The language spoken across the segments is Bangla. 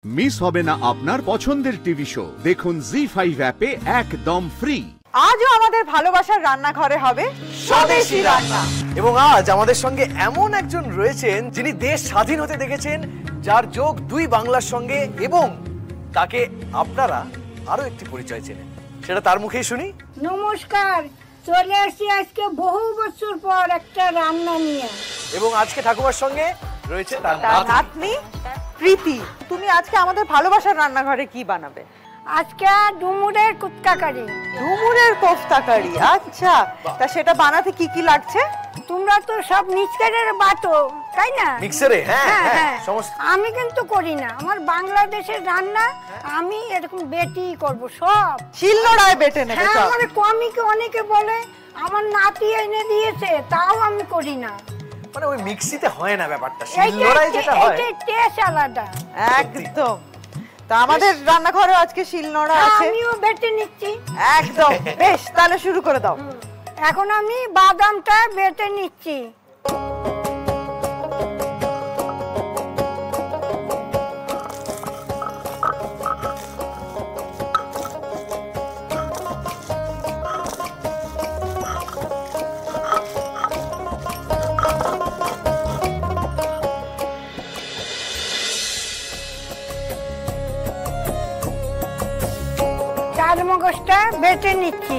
মিস হবে না আপনার পছন্দের টিভি শো। দেখুন জি5 অ্যাপে একদম ফ্রি। আজও আমাদের ভালোবাসার রান্নাঘরে হবে স্বদেশী রান্না। এবং আজ আমাদের সঙ্গে এমন একজন রয়েছেন যিনি দেশ স্বাধীন হতে দেখেছেন, যার যোগ দুই বাংলার সঙ্গে, এবং তাকে আপনারা আরো একটি পরিচয় চেনেন, সেটা তার মুখেই শুনি। নমস্কার, চলে আসছি আজকে বহু বছর পর একটা রান্না নিয়ে। এবং আজকে ঠাকুমার সঙ্গে রয়েছে তার নাতনি প্রীতি। তুমি আজকে আমাদের ভালোবাসার রান্নাঘরে কি বানাবে? আজকে ডুমুরের কুটকা কারি। ডুমুরের কোফতা কারি, আচ্ছা। তা সেটা বানাতে কি কি লাগছে? তোমরা তো সব মিক্সারের বাটো, তাই না? মিক্সারে? হ্যাঁ হ্যাঁ, সমস্ত। আমি কিন্তু করি না, আমার বাংলাদেশের রান্না আমি এরকম বেটি করব সব। শিলনোড়ায় বেটে নেবে হ্যাঁ, সব? আমার কমিকে অনেকে বলে আমার নাতি এনে দিয়েছে, তাও আমি করি না। মানে ওই মিক্সিতে হয় না ব্যাপারটা, শিলনোড়ায় যেটা হয় এইটার টেস্ট আলাদা একদম। তা আমাদের রান্নাঘরে আজকে শিলনোড়া আছে, আমিও বেটে নিচ্ছি। একদম। বেশ, তাহলে শুরু করে দাও। এখন আমি বাদামটা বেটে নিচ্ছি। চারমগজটা বেটে নিচ্ছি।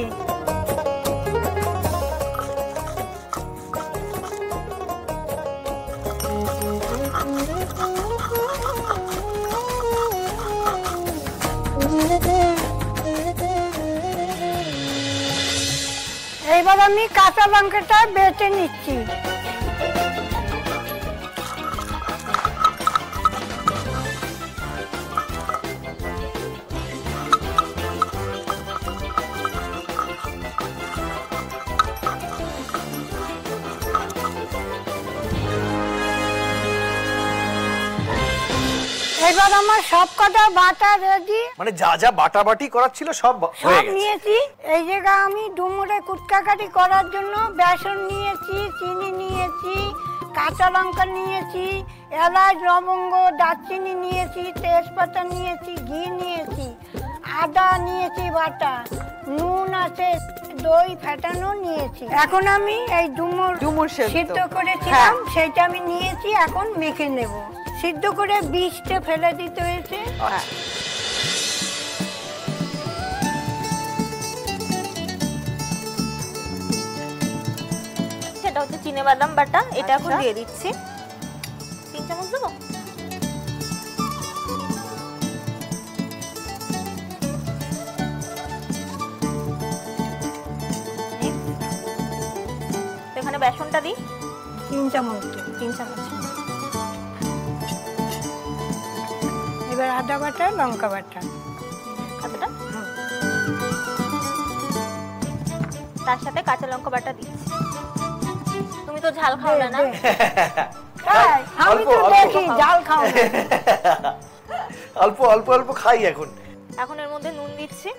এইবার আমি কাঁচা লঙ্কাটা বেটে নিচ্ছি। এবার আমার সব কটা বাটা রেডি। মানে যা যা বাটাবাটি করার ছিল সব হয়ে গেছে। নিয়েছি। এই জায়গা আমি ডুমুরে কুটকা কারি করার জন্য বেসন নিয়েছি, চিনি নিয়েছি, কাঁচা লঙ্কা নিয়েছি, এলাচ, লবঙ্গ, দারচিনি নিয়েছি, তেজপাতা নিয়েছি, ঘি নিয়েছি, আদা নিয়েছি বাটা, নুন আছে, দই ফেটানো নিয়েছি। এখন আমি এই ডুমুর সিদ্ধ করেছিলাম সেটা আমি নিয়েছি, এখন মেখে নেব। সিদ্ধ করে বীজটা ফেলে দিতে হয়েছে। সেটা হচ্ছে চিনে বাদাম বাটা, এটা এখন দিয়ে দিচ্ছি। 3 চামচ দেবো। এখানে বেসনটা দিই 3 চামচ। 3 চামচ। এবার আদা বাটা, লঙ্কা বাটা, আদাটা, তার সাথে কাঁচা লঙ্কা বাটা দিচ্ছি। তুমি তো ঝাল খাও না? আমি তো দেখি ঝাল খাও না। অল্প অল্প অল্প খাই এখন। এখন এর মধ্যে নুন দিচ্ছি।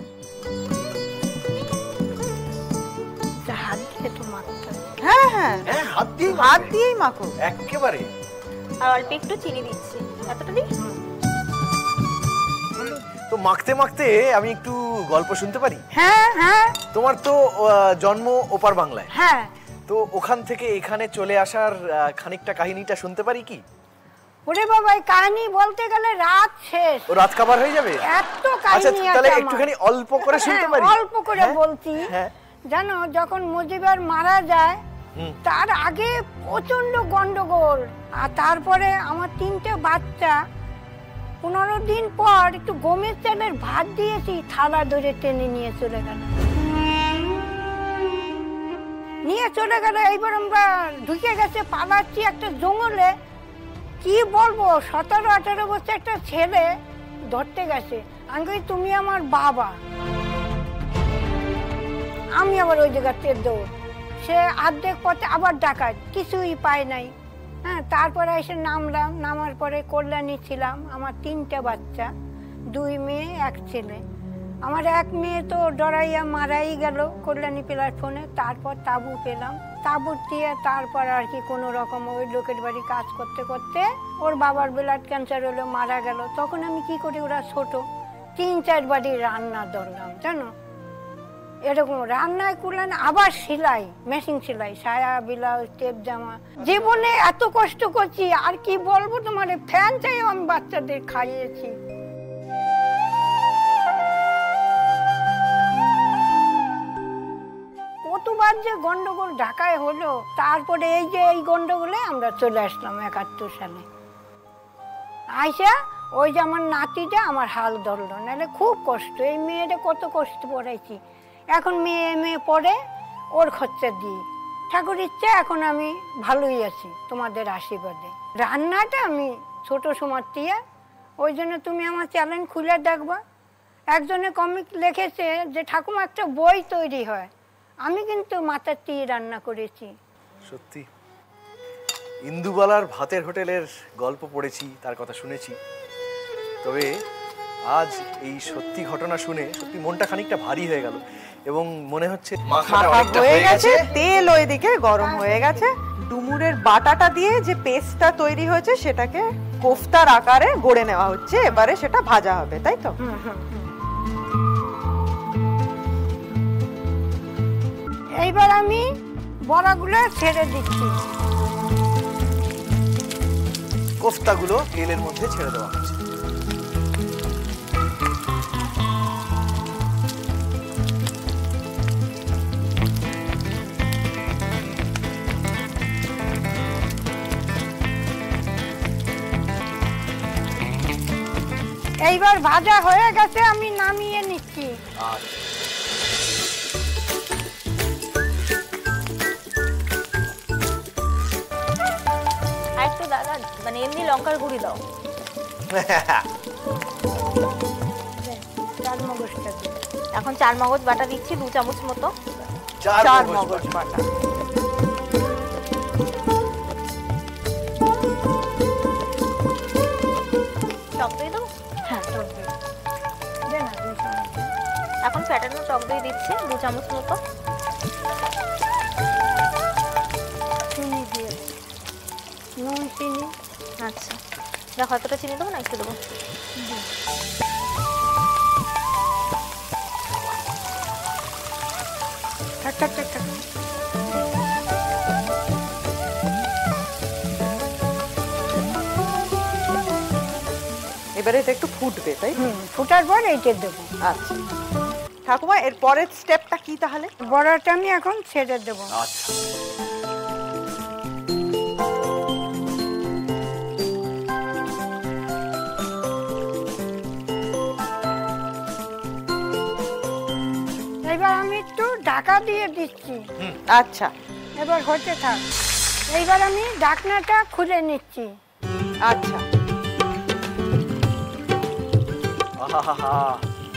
হাত দিয়ে তো মাখতে হবে। হ্যাঁ হ্যাঁ, হাত দিয়েই মাখো একেবারে। আর অল্প একটু চিনি দিচ্ছি। এতটা দিই। তো মাখতে মাখতে আমি একটু গল্প শুনতে পারি? হ্যাঁ হ্যাঁ। তোমার তো জন্ম ওপার বাংলায়। হ্যাঁ। তো ওখান থেকে এখানে চলে আসার খানিকটা কাহিনীটা শুনতে পারি কি? ওরে বাবা, এই কাহিনী বলতে গেলে রাত শেষ। ও রাত কাবার হয়ে যাবে? এত কাহিনী আছে। তাহলে একটুখানি অল্প করে শুনতে পারি? অল্প করে বলছি। জানো, যখন মুজিবর মারা যায় তার আগে প্রচন্ড গন্ডগোল, আর তারপরে আমার 3টে বাচ্চা 15 দিন পর একটু গমের চালের ভাত দিয়েছি, থালা ধরে টেনে নিয়ে চলে গেল। এইবার আমরা ঢুকে গেছে, পালাচ্ছি একটা জঙ্গলে। কি বলবো, 17-18 বছর একটা ছেলে ধরতে গেছে। আমি কই, তুমি আমার বাবা। আমি আবার ওই জায়গাতে দৌড়। সে অর্ধেক পথে আবার ডাকাত, কিছুই পায় নাই। হ্যাঁ, তারপরে এসে নামলাম। নামার পরে কল্যাণী ছিলাম। আমার 3টে বাচ্চা, 2 মেয়ে 1 ছেলে। আমার 1 মেয়ে তো ডরাইয়া মারাই গেল কল্যাণী প্ল্যাটফর্মে। তারপর তাবু পেলাম। তাবুত দিয়ে তারপর আর কি কোনো রকম ওই লোকের বাড়ি কাজ করতে করতে ওর বাবার ব্লাড ক্যান্সার হলো, মারা গেল। তখন আমি কি করি, ওরা ছোট, 3-4 বাড়ি রান্না ধরলাম জানো, এরকম রান্নায় করলেন। আবার সেলাই, মেশিন সেলাই, সায়া ব্লাউজ টেপ জামা। জীবনে এত কষ্ট করছি আর কি বলবো তোমার, ফ্যান চাইও আমি বাচ্চাদের খাইয়েছি। কতবার যে গন্ডগোল ঢাকায় হলো, তারপরে এই যে এই গন্ডগোলে আমরা চলে আসলাম 71 সালে। আইসা ওই যে আমার নাতিটা আমার হাল ধরলো, নাহলে খুব কষ্ট। এই মেয়েটা কত কষ্ট পড়াইছি, এখন মেয়ে পড়ে, ওর খরচা দিই। ঠাকুর ইচ্ছা এখন আমি ভালোই আছি তোমাদের আশীর্বাদে। রান্নাটা আমি ছোট সময় দিয়ে, ওই জন্য তুমি আমার চ্যানেল খুলে দেখবা। একজনে কমিক লিখেছে যে ঠাকুমা একটা বই তৈরি হয়, আমি কিন্তু মাথার দিয়ে রান্না করেছি। সত্যি ইন্দুবালার ভাতের হোটেলের গল্প পড়েছি, তার কথা শুনেছি, তবে আজ এই সত্যি ঘটনা শুনে সত্যি মনটা খানিকটা ভারী হয়ে গেল এবং মনে হচ্ছে মাখাটা অনেকটা হয়ে গেছে, তেল ওইদিকে গরম হয়ে গেছে। ডুমুরের বাটাটা দিয়ে যে পেস্টটা তৈরি হয়েছে সেটাকে কোফতার আকারে গড়ে নেওয়া হচ্ছে, এবারে সেটা ভাজা হবে, তাই তো? এইবার আমি বড়াগুলো ছেড়ে দিচ্ছি। কোফতাগুলো তেলের মধ্যে ছেড়ে দেওয়া হচ্ছে। এইবার ভাজা হয়ে গেছে, আমি নামিয়ে নিচ্ছি। আর একটু দাদা মানে এমনি লঙ্কার গুঁড়ি দাও। চারমগজটা দিই। এখন 4 মগজ বাটা দিচ্ছি 2 চামচ মতো। 4 মগজ বাটা। টক দই দেবো? হ্যাঁ, টক দই দে না, 2 চামচ। এখন ফ্যাটানো টক দই দিচ্ছি 2 চামচ মতো। চিনি দিয়ে, নুন চিনি। আচ্ছা, দেখো এতটা চিনি দেবো না, একটু দেবো। থাক থাক থাক থাক। এবারে এটা একটু ফুটবে, তাই? ফুটার পর এইটা দেবো। আচ্ছা ঠাকুমা, এর পরের স্টেপটা কি তাহলে? বড়াটা আমি এখন ছেড়ে দেবো। আচ্ছা, এবার আমি একটু ঢাকা দিয়ে দিচ্ছি। আচ্ছা এবার হতে থাক। এইবার আমি ঢাকনাটা খুলে নিচ্ছি। আচ্ছা, আহা,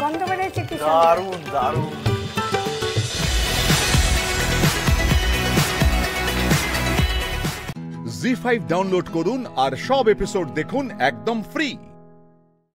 গন্ধ বেড়েছে কি সুন্দর। দারুণ দারুণ। জি5 ডাউনলোড করুন আর সব এপিসোড দেখুন একদম ফ্রি।